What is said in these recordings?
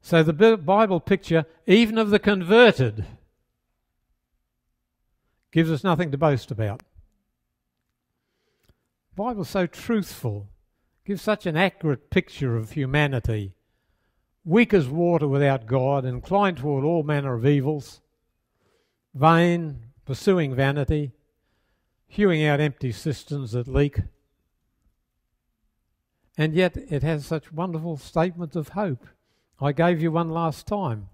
So the Bible picture, even of the converted, gives us nothing to boast about. The Bible's so truthful, gives such an accurate picture of humanity, weak as water without God, inclined toward all manner of evils, vain, pursuing vanity, hewing out empty cisterns that leak. And yet it has such wonderful statements of hope. I gave you one last time.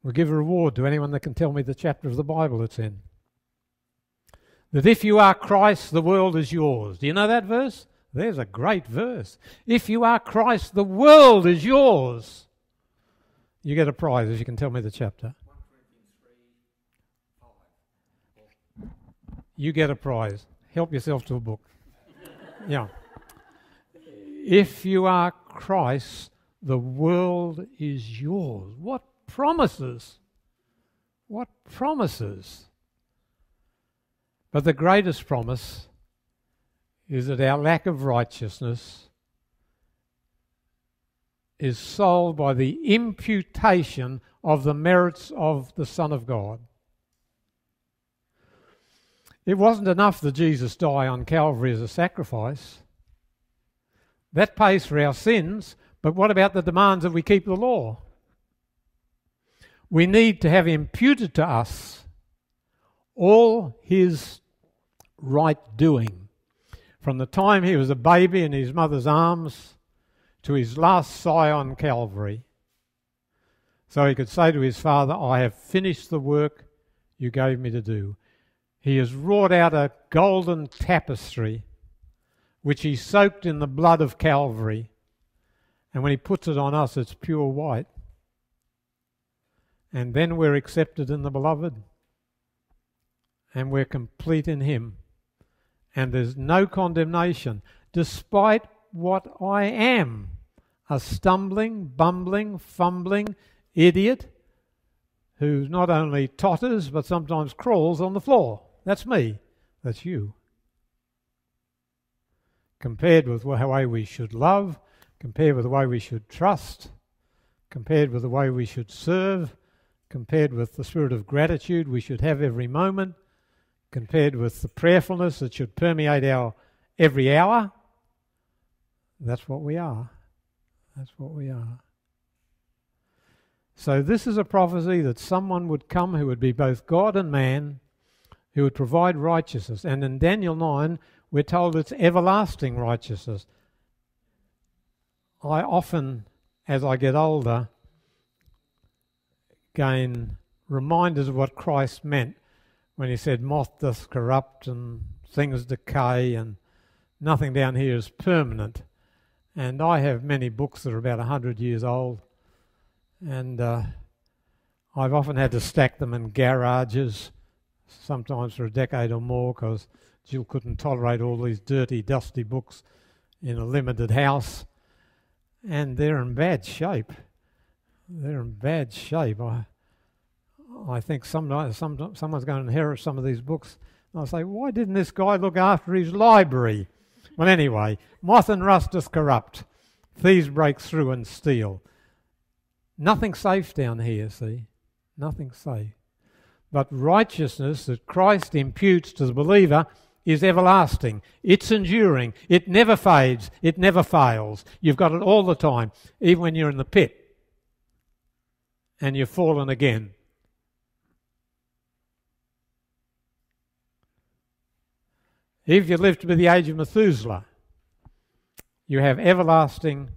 We'll give a reward to anyone that can tell me the chapter of the Bible it's in. That if you are Christ, the world is yours. Do you know that verse? There's a great verse. If you are Christ, the world is yours. You get a prize if you can tell me the chapter. 1 Corinthians 3:5. You get a prize. Help yourself to a book. Yeah. If you are Christ, the world is yours. What promises! What promises! But the greatest promise is that our lack of righteousness is solved by the imputation of the merits of the Son of God. It wasn't enough that Jesus died on Calvary as a sacrifice. That pays for our sins, but what about the demands that we keep the law? We need to have imputed to us all his right doing, from the time he was a baby in his mother's arms to his last sigh on Calvary, so he could say to his Father, I have finished the work you gave me to do. He has wrought out a golden tapestry which he soaked in the blood of Calvary, and when he puts it on us, it's pure white. And then we're accepted in the Beloved, and we're complete in him. And there's no condemnation, despite what I am, a stumbling, bumbling, fumbling idiot who not only totters but sometimes crawls on the floor. That's me. That's you. Compared with the way we should love, compared with the way we should trust, compared with the way we should serve, compared with the spirit of gratitude we should have every moment, compared with the prayerfulness that should permeate our every hour, that's what we are. That's what we are. So this is a prophecy that someone would come who would be both God and man, who would provide righteousness. And in Daniel 9, we're told it's everlasting righteousness. I often, as I get older, gain reminders of what Christ meant when he said, moth doth corrupt and things decay and nothing down here is permanent. And I have many books that are about 100 years old, and I've often had to stack them in garages, sometimes for a decade or more, because Jill couldn't tolerate all these dirty, dusty books in a limited house, and they're in bad shape. They're in bad shape. I think someone's going to inherit some of these books. And I'll say, why didn't this guy look after his library? Well, anyway, moth and rust doth corrupt. Thieves break through and steal. Nothing safe down here, see? Nothing safe. But righteousness that Christ imputes to the believer is everlasting. It's enduring. It never fades. It never fails. You've got it all the time, even when you're in the pit and you've fallen again. If you live to be the age of Methuselah, you have everlasting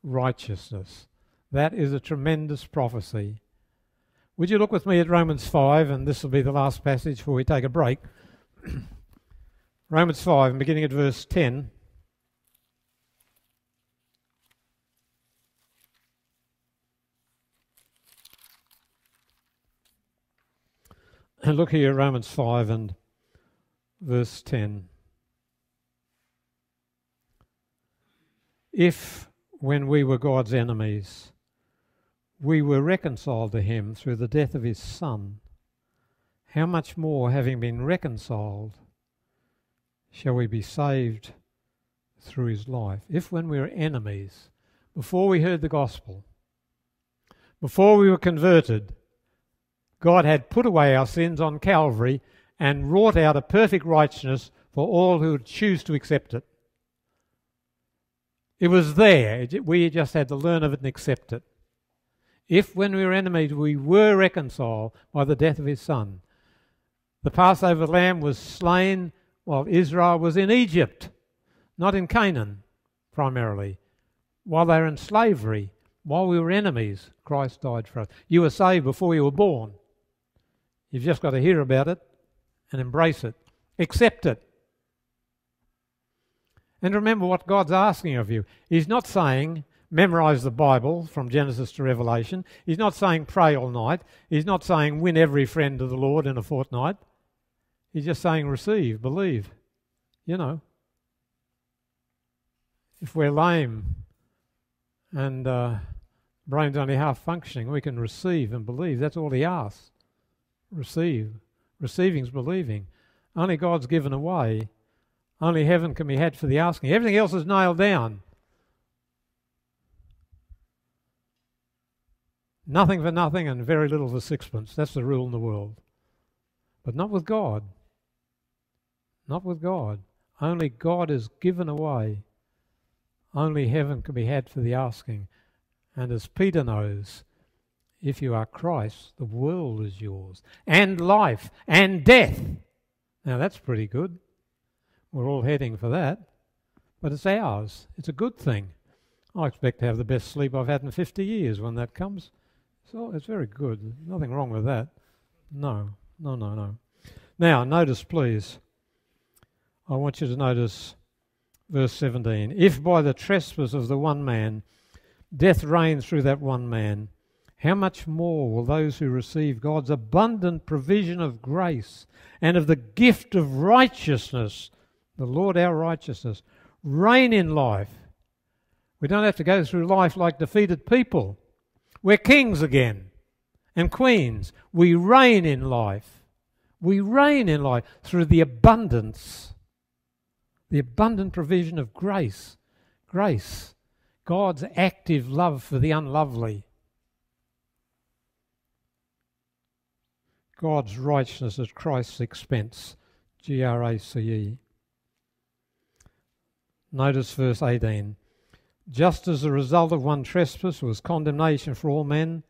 righteousness. That is a tremendous prophecy. Would you look with me at Romans 5, and this will be the last passage before we take a break. Romans 5, beginning at verse 10. And look here, Romans 5 and verse 10. If, when we were God's enemies, we were reconciled to him through the death of his Son, how much more, having been reconciled, shall we be saved through his life? If when we were enemies, before we heard the gospel, before we were converted, God had put away our sins on Calvary and wrought out a perfect righteousness for all who would choose to accept it. It was there. We just had to learn of it and accept it. If, when we were enemies, we were reconciled by the death of his Son, the Passover lamb was slain while Israel was in Egypt, not in Canaan primarily. While they were in slavery, while we were enemies, Christ died for us. You were saved before you were born. You've just got to hear about it and embrace it. Accept it. And remember what God's asking of you. He's not saying memorize the Bible from Genesis to Revelation. He's not saying pray all night. He's not saying win every friend to the Lord in a fortnight. He's just saying receive, believe. You know. If we're lame and brain's only half functioning, we can receive and believe. That's all he asks. Receive. Receiving's believing. Only God's given away. Only heaven can be had for the asking. Everything else is nailed down. Nothing for nothing and very little for sixpence. That's the rule in the world. But not with God. Not with God. Only God is given away. Only heaven can be had for the asking. And as Peter knows, if you are Christ, the world is yours. And life and death. Now that's pretty good. We're all heading for that. But it's ours. It's a good thing. I expect to have the best sleep I've had in 50 years when that comes. So it's very good. Nothing wrong with that. No. Now, notice, please. I want you to notice verse 17. If by the trespass of the one man death reigned through that one man, how much more will those who receive God's abundant provision of grace and of the gift of righteousness, the Lord our righteousness, reign in life? We don't have to go through life like defeated people. We're kings again and queens. We reign in life. We reign in life through the abundant provision of grace. Grace, God's active love for the unlovely. God's righteousness at Christ's expense. Grace. Notice verse 18. Just as the result of one trespass was condemnation for all men,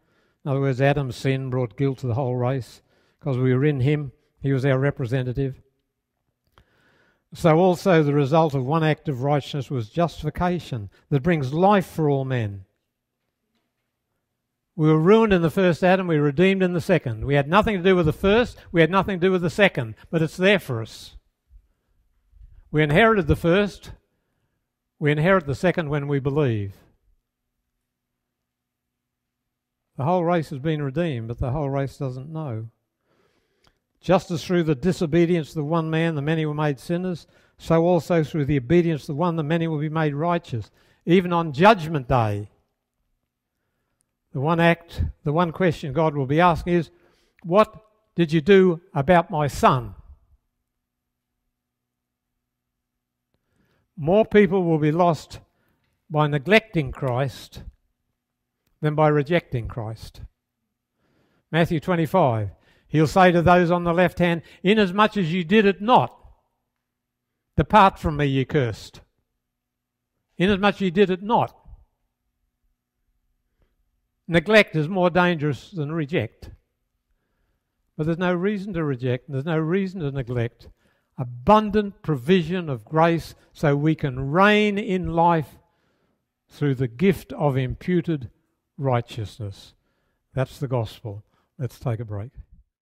in other words, Adam's sin brought guilt to the whole race, because we were in him, he was our representative. So also the result of one act of righteousness was justification that brings life for all men. We were ruined in the first Adam, we were redeemed in the second. We had nothing to do with the first, we had nothing to do with the second, but it's there for us. We inherited the first, we inherit the second when we believe. The whole race has been redeemed, but the whole race doesn't know. Just as through the disobedience of the one man the many were made sinners, so also through the obedience of the one the many will be made righteous. Even on Judgment Day, the one question God will be asking is, what did you do about my son? More people will be lost by neglecting Christ than by rejecting Christ. Matthew 25, he'll say to those on the left hand, inasmuch as you did it not, depart from me, ye cursed. Inasmuch as you did it not. Neglect is more dangerous than reject. But there's no reason to reject, and there's no reason to neglect. Abundant provision of grace so we can reign in life through the gift of imputed righteousness. That's the gospel. Let's take a break.